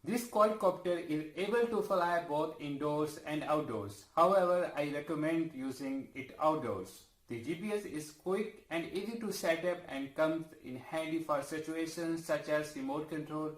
This quadcopter is able to fly both indoors and outdoors. However, I recommend using it outdoors. The GPS is quick and easy to set up and comes in handy for situations such as remote control,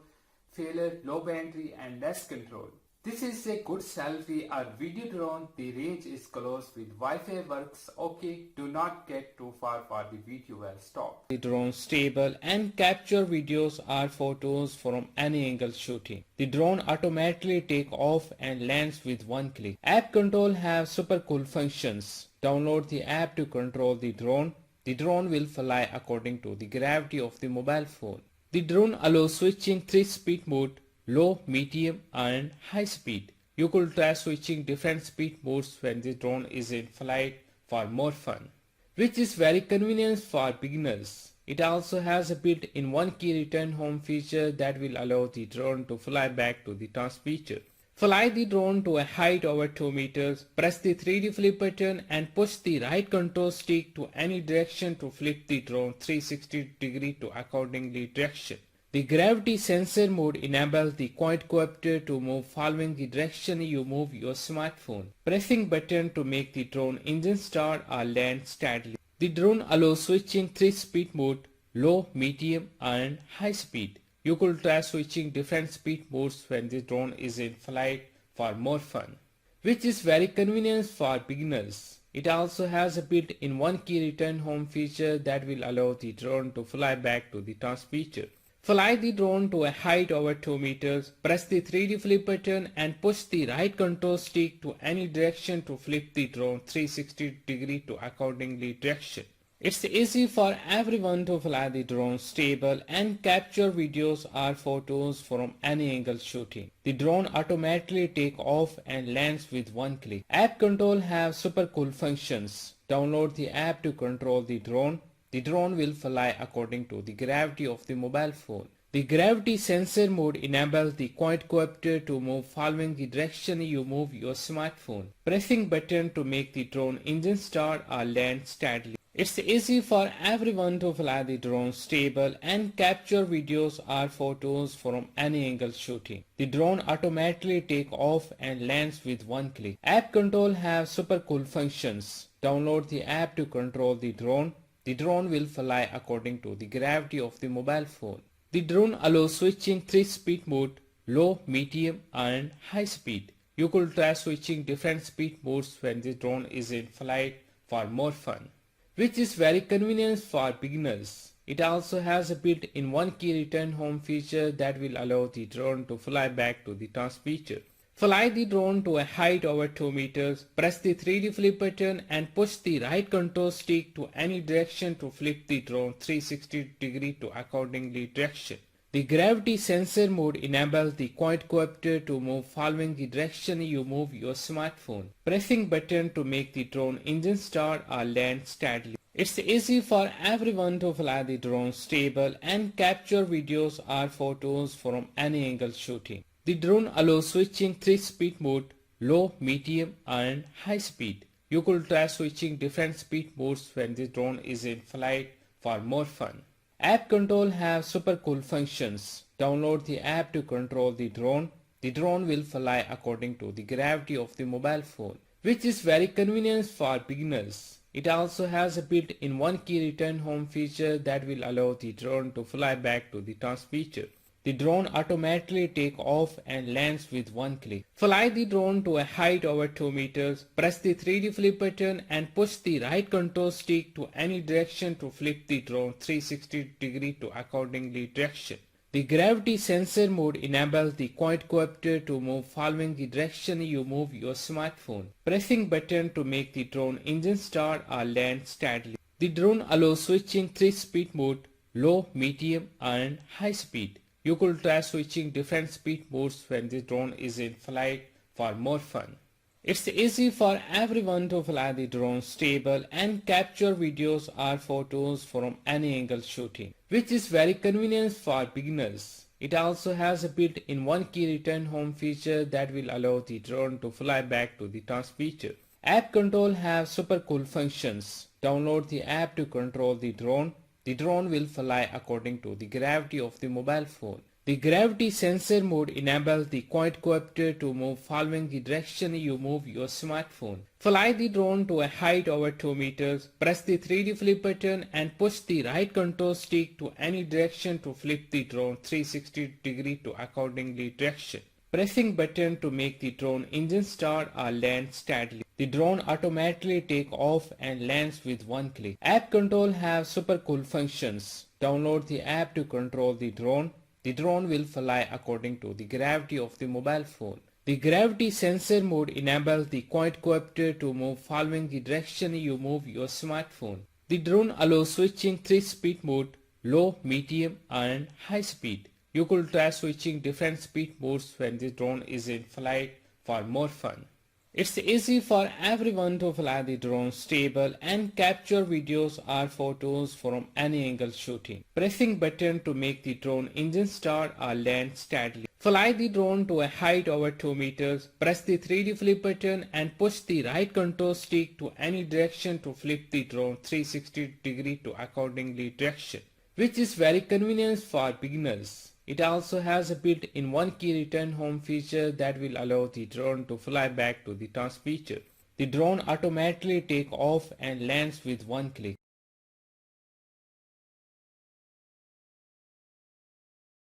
failure, low battery and less control. This is a good selfie or video drone. The range is close with Wi-Fi works okay. Do not get too far for the video will stop. The drone stable and capture videos or photos from any angle shooting. The drone automatically take off and lands with one click. App control have super cool functions. Download the app to control the drone. The drone will fly according to the gravity of the mobile phone. The drone allows switching 3-speed mode, low, medium and high speed. You could try switching different speed modes when the drone is in flight for more fun, which is very convenient for beginners. It also has a built-in one-key return home feature that will allow the drone to fly back to the transmitter. Fly the drone to a height over 2 meters, press the 3D flip button and push the right control stick to any direction to flip the drone 360 degree to accordingly direction. The gravity sensor mode enables the quadcopter to move following the direction you move your smartphone. Pressing button to make the drone engine start or land steadily. The drone allows switching 3-speed mode, low, medium and high speed. You could try switching different speed modes when the drone is in flight for more fun, which is very convenient for beginners. It also has a built-in one-key return home feature that will allow the drone to fly back to the transmitter. Fly the drone to a height over 2 meters, press the 3D flip button and push the right control stick to any direction to flip the drone 360 degree to accordingly direction. It's easy for everyone to fly the drone stable and capture videos or photos from any angle shooting. The drone automatically take off and lands with one click. App control have super cool functions. Download the app to control the drone. The drone will fly according to the gravity of the mobile phone. The gravity sensor mode enables the quadcopter to move following the direction you move your smartphone. Pressing button to make the drone engine start or land steadily. It's easy for everyone to fly the drone stable and capture videos or photos from any angle shooting. The drone automatically take off and lands with one click. App control have super cool functions. Download the app to control the drone. The drone will fly according to the gravity of the mobile phone. The drone allows switching 3-speed mode, low, medium and high speed. You could try switching different speed modes when the drone is in flight for more fun, which is very convenient for beginners. It also has a built-in one-key return home feature that will allow the drone to fly back to the transmitter. Fly the drone to a height over 2 meters, press the 3D flip button and push the right control stick to any direction to flip the drone 360 degree to accordingly direction. The gravity sensor mode enables the quadcopter to move following the direction you move your smartphone. Pressing button to make the drone engine start or land steadily. It's easy for everyone to fly the drone stable and capture videos or photos from any angle shooting. The drone allows switching 3-speed mode, low, medium and high speed. You could try switching different speed modes when the drone is in flight for more fun. App control have super cool functions. Download the app to control the drone. The drone will fly according to the gravity of the mobile phone, which is very convenient for beginners. It also has a built-in one-key return home feature that will allow the drone to fly back to the transmitter. The drone automatically take off and lands with one click. Fly the drone to a height over 2 meters, press the 3D flip button and push the right control stick to any direction to flip the drone 360 degree to accordingly direction. The gravity sensor mode enables the quadcopter to move following the direction you move your smartphone. Pressing button to make the drone engine start or land steadily. The drone allows switching 3-speed mode, low, medium and high speed. You could try switching different speed modes when the drone is in flight for more fun. It's easy for everyone to fly the drone stable and capture videos or photos from any angle shooting, which is very convenient for beginners. It also has a built-in one-key return home feature that will allow the drone to fly back to the transmitter. App control have super cool functions. Download the app to control the drone. The drone will fly according to the gravity of the mobile phone. The gravity sensor mode enables the quadcopter to move following the direction you move your smartphone. Fly the drone to a height over 2 meters, press the 3D flip button and push the right control stick to any direction to flip the drone 360 degree to accordingly direction. Pressing button to make the drone engine start or land steadily. The drone automatically take off and lands with one click. App control have super cool functions. Download the app to control the drone. The drone will fly according to the gravity of the mobile phone. The gravity sensor mode enables the quadcopter to move following the direction you move your smartphone. The drone allows switching 3-speed mode, low, medium and high speed. You could try switching different speed modes when the drone is in flight for more fun. It's easy for everyone to fly the drone stable and capture videos or photos from any angle shooting. Pressing button to make the drone engine start or land steadily. Fly the drone to a height over 2 meters, press the 3D flip button and push the right control stick to any direction to flip the drone 360 degree to accordingly direction, which is very convenient for beginners. It also has a built-in one-key return home feature that will allow the drone to fly back to the transmitter. The drone automatically take off and lands with one click.